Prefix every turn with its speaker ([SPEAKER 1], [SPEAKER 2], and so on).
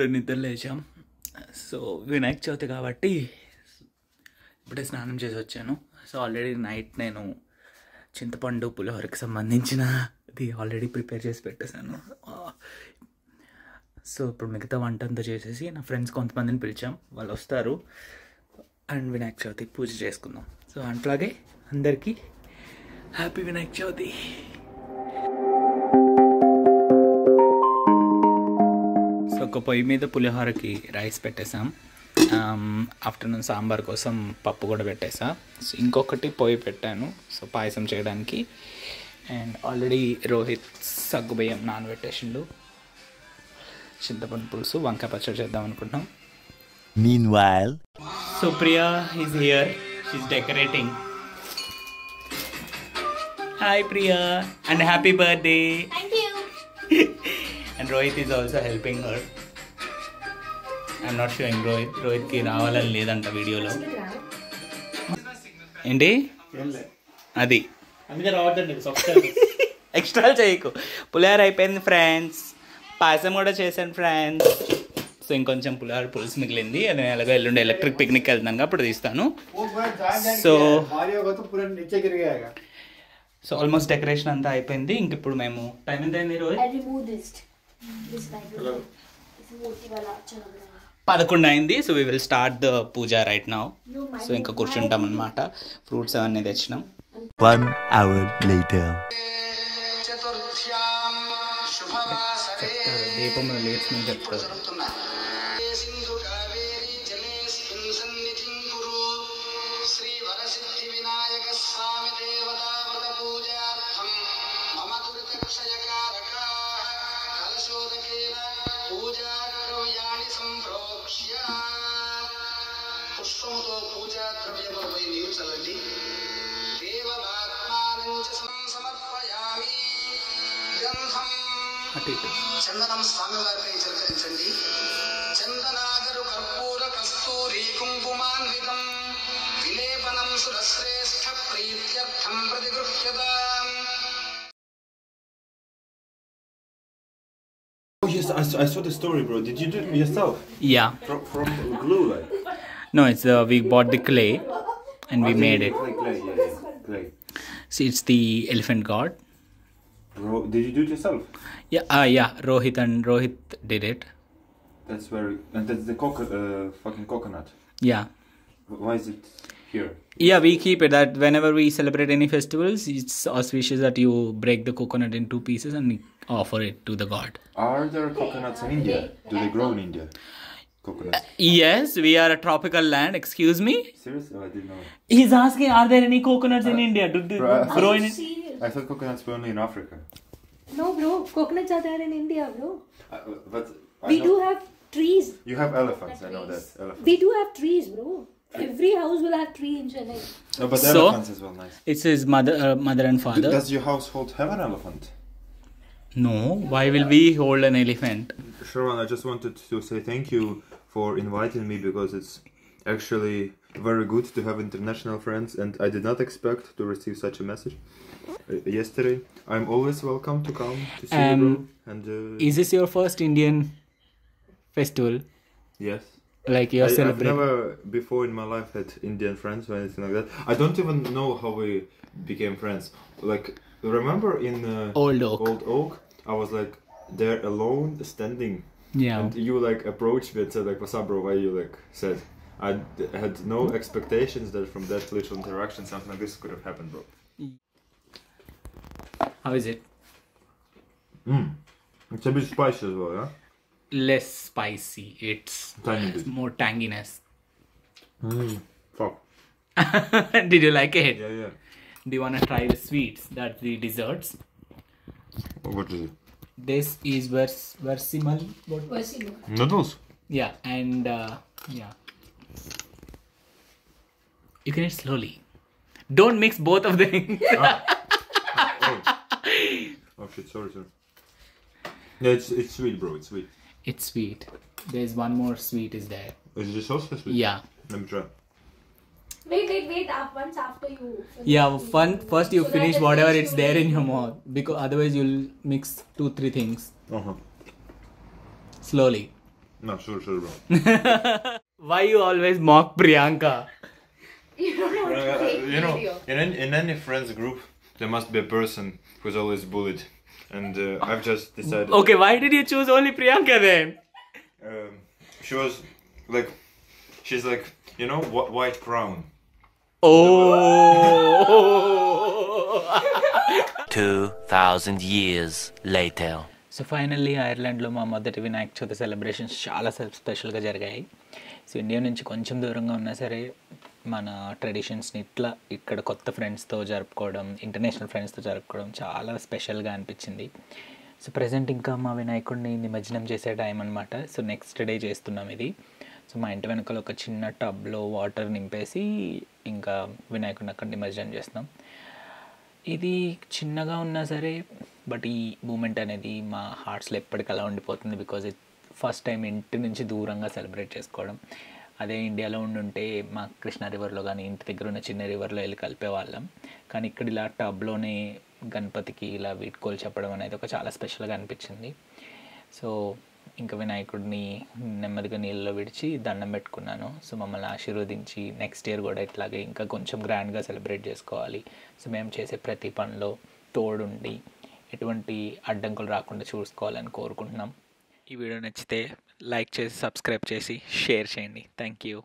[SPEAKER 1] ఇప్పుడే నిద్ర లేచాం. సో వినాయక చవితి కాబట్టి ఇప్పుడే స్నానం చేసి వచ్చాను. సో ఆల్రెడీ నైట్ నేను చింతపండు పులిహోరకి సంబంధించిన ఇది ఆల్రెడీ ప్రిపేర్ చేసి పెట్టేశాను. సో ఇప్పుడు మిగతా వంట అంతా చేసేసి నా ఫ్రెండ్స్ కొంతమందిని పిలిచాం, వాళ్ళు వస్తారు అండ్ వినాయక చవితి పూజ చేసుకుందాం. సో అట్లాగే అందరికీ హ్యాపీ వినాయక చవితి. సో ఒక పొయ్యి మీద పులిహోరకి రైస్ పెట్టేసాం. ఆఫ్టర్నూన్ సాంబార్ కోసం పప్పు కూడా పెట్టేసా. సో ఇంకొకటి పొయ్యి పెట్టాను సో పాయసం చేయడానికి. అండ్ ఆల్రెడీ రోహిత్ సగ్గుబియ్యం నానబెట్టేసిండు. చింతపండు పులుసు వంకాయ పచ్చడి చేద్దాం అనుకుంటున్నాం.
[SPEAKER 2] Meanwhile,
[SPEAKER 1] Supriya is here. She's decorating. Hi Priya and happy birthday.
[SPEAKER 3] Thank you.
[SPEAKER 1] And Rohit is also helping her. I'm not showing Rohit. Rohit ki రావాలని లేదంట వీడియోలో. ఏంటి అది
[SPEAKER 4] అందుకే రావద్దండి.
[SPEAKER 1] ఎక్స్ట్రా చేయకు. పులిహోర అయిపోయింది ఫ్రెండ్స్, పాయసం కూడా చేశాను ఫ్రెండ్స్. సో ఇంకొంచెం పులిహోర పులుసు మిగిలింది, అది ఎలాగో ఎల్లుండి ఎలక్ట్రిక్ పిక్నిక్ వెళ్తాను అప్పుడు తీస్తాను. సో ఆల్మోస్ట్ డెకరేషన్ అంతా అయిపోయింది. ఇంక ఇప్పుడు మేము టైం ఎంత అయింది రోజు? 11 అయింది. So we will start the puja right now. So ఇంకా కూర్చుంటాం అనమాట. ఫ్రూట్స్ అవన్నీ తెచ్చినాం.
[SPEAKER 2] 1 hour later.
[SPEAKER 1] దీపంలో లేట్స్మని చెప్తారు.
[SPEAKER 5] పుష్పముతో పూజా ద్రవ్యములపై నీరు చల్లండి. సమర్పయామి. గంధం చందనం స్వామివారిపై చిలకరించండి. చందనాగరు కర్పూర కస్తూరి కుంకుమాన్వితం విలేపనం సురశ్రేష్ఠ ప్రీత్యర్థం ప్రతిగృహ్యతాం.
[SPEAKER 6] Oh yes, I saw the story, bro. Did you do it yourself?
[SPEAKER 1] Yeah.
[SPEAKER 6] From glue, like?
[SPEAKER 1] No, it's we bought the clay and we made it.
[SPEAKER 6] Clay, clay.
[SPEAKER 1] See, it's the elephant god.
[SPEAKER 6] Bro, did you do it yourself?
[SPEAKER 1] Yeah. Rohit did it.
[SPEAKER 6] That's very... And that's the fucking coconut.
[SPEAKER 1] Yeah.
[SPEAKER 6] Why is it here?
[SPEAKER 1] Yeah, we keep it that whenever we celebrate any festivals, it's auspicious that you break the coconut in 2 pieces and offer it to the god.
[SPEAKER 6] Are there coconuts in India? Do they grow in India? Coconuts?
[SPEAKER 1] Yes, we are a tropical land. Excuse me?
[SPEAKER 6] Seriously? Oh, I didn't know.
[SPEAKER 1] He's asking, are there any coconuts in India? Do they grow in India?
[SPEAKER 6] I thought coconuts were only in Africa.
[SPEAKER 3] No, bro. Coconuts are there in India, bro.
[SPEAKER 6] But
[SPEAKER 3] We do have trees.
[SPEAKER 6] You have elephants, I know that. Elephants.
[SPEAKER 3] We do have trees, bro. Every house will have tree in Chennai.
[SPEAKER 6] No, but
[SPEAKER 1] So,
[SPEAKER 6] elephants as well, nice.
[SPEAKER 1] It's his mother and father.
[SPEAKER 6] Does your household have an elephant?
[SPEAKER 1] No, why will we hold an elephant?
[SPEAKER 6] Sharon, I just wanted to say thank you for inviting me because it's actually very good to have international friends and I did not expect to receive such a message yesterday. I'm always welcome to come to see you, bro. And
[SPEAKER 1] Is this your first Indian festival?
[SPEAKER 6] yes.
[SPEAKER 1] Like you're
[SPEAKER 6] I've
[SPEAKER 1] celebrating?
[SPEAKER 6] never before in my life had Indian friends or anything like that. I don't even know how we became friends. Like, remember in
[SPEAKER 1] Old Oak.
[SPEAKER 6] Old Oak, I was like there alone, standing.
[SPEAKER 1] Yeah.
[SPEAKER 6] And you like approached me and said like, "What's up, bro?" Why you like said, I had no expectations that from that little interaction something like this could have happened, bro.
[SPEAKER 1] How is it?
[SPEAKER 6] It's a bit spicy as well, yeah.
[SPEAKER 1] Less spicy. It's
[SPEAKER 6] Tiny bit.
[SPEAKER 1] more tanginess.
[SPEAKER 6] Fuck.
[SPEAKER 1] Did you like it?
[SPEAKER 6] Yeah.
[SPEAKER 1] Do you want to try the sweets? That's the desserts.
[SPEAKER 6] What is it?
[SPEAKER 1] This is versimal.
[SPEAKER 6] Noodles.
[SPEAKER 1] Yeah, and yeah. You can eat slowly. Don't mix both of them.
[SPEAKER 6] Oh shit, sorry. Yeah, it's sweet, bro. It's sweet.
[SPEAKER 1] It's sweet. There's one more sweet is there.
[SPEAKER 6] Is it sauce or sweet?
[SPEAKER 1] Yeah.
[SPEAKER 6] Let me try.
[SPEAKER 3] Wait. Once after you.
[SPEAKER 1] Yeah, first you finish whatever it's there in your mouth, because otherwise you'll mix 2-3 things
[SPEAKER 6] Uh-huh.
[SPEAKER 1] slowly.
[SPEAKER 6] No, sure, bro.
[SPEAKER 1] Why you always mock Priyanka?
[SPEAKER 3] You don't know what to take
[SPEAKER 6] You know,
[SPEAKER 3] video.
[SPEAKER 6] in any friends group, there must be a person who's always bullied, and I've just decided.
[SPEAKER 1] Okay, why did you choose only Priyanka then?
[SPEAKER 6] She was like, she's like, you know, white crown.
[SPEAKER 1] Oh.
[SPEAKER 2] 2,000 years later.
[SPEAKER 1] So finally ఐర్లాండ్లో మా మొదటి Vinayaka Chavithi celebrations చాలా స్పెషల్గా జరిగాయి. So India నుంచి కొంచెం దూరంగా ఉన్నా సరే మన ట్రెడిషన్స్ని ఇట్లా ఇక్కడ కొత్త ఫ్రెండ్స్తో జరుపుకోవడం, ఇంటర్నేషనల్ ఫ్రెండ్స్తో జరుపుకోవడం చాలా స్పెషల్గా అనిపించింది. సో ప్రజెంట్ ఇంకా మా వినాయకుడిని నిమజ్జనం చేసే టైం అనమాట. సో నెక్స్ట్ డే చేస్తున్నాం ఇది. సో మా ఇంటి వెనకాల ఒక చిన్న టబ్లో వాటర్ నింపేసి ఇంకా వినాయకుడిని అక్కడ నిమజ్జనం చేస్తున్నాం. ఇది చిన్నగా ఉన్నా సరే బట్ ఈ మూమెంట్ అనేది మా హార్ట్స్లో ఎప్పటికీ అలా ఉండిపోతుంది. బికాజ్ ఇది ఫస్ట్ టైం ఇంటి నుంచి దూరంగా సెలబ్రేట్ చేసుకోవడం. అదే ఇండియాలో ఉండుంటే మా కృష్ణా రివర్లో కానీ ఇంటి దగ్గర ఉన్న చిన్న రివర్లో వెళ్ళి కలిపేవాళ్ళం. కానీ ఇక్కడ ఇలా టబ్లోనే గణపతికి ఇలా వీడ్కోలు చెప్పడం అనేది ఒక చాలా స్పెషల్గా అనిపించింది. సో ఇంకా వినాయకుడిని నెమ్మదిగా నీళ్ళలో విడిచి దండం పెట్టుకున్నాను. సో మమ్మల్ని ఆశీర్వదించి నెక్స్ట్ ఇయర్ కూడా ఇట్లాగే ఇంకా కొంచెం గ్రాండ్గా సెలబ్రేట్ చేసుకోవాలి. సో మేము చేసే ప్రతి పనిలో తోడుండి ఎటువంటి అడ్డంకులు రాకుండా చూసుకోవాలని కోరుకుంటున్నాం. ఈ వీడియో నచ్చితే లైక్ చేసి సబ్స్క్రైబ్ చేసి షేర్ చేయండి. Thank you.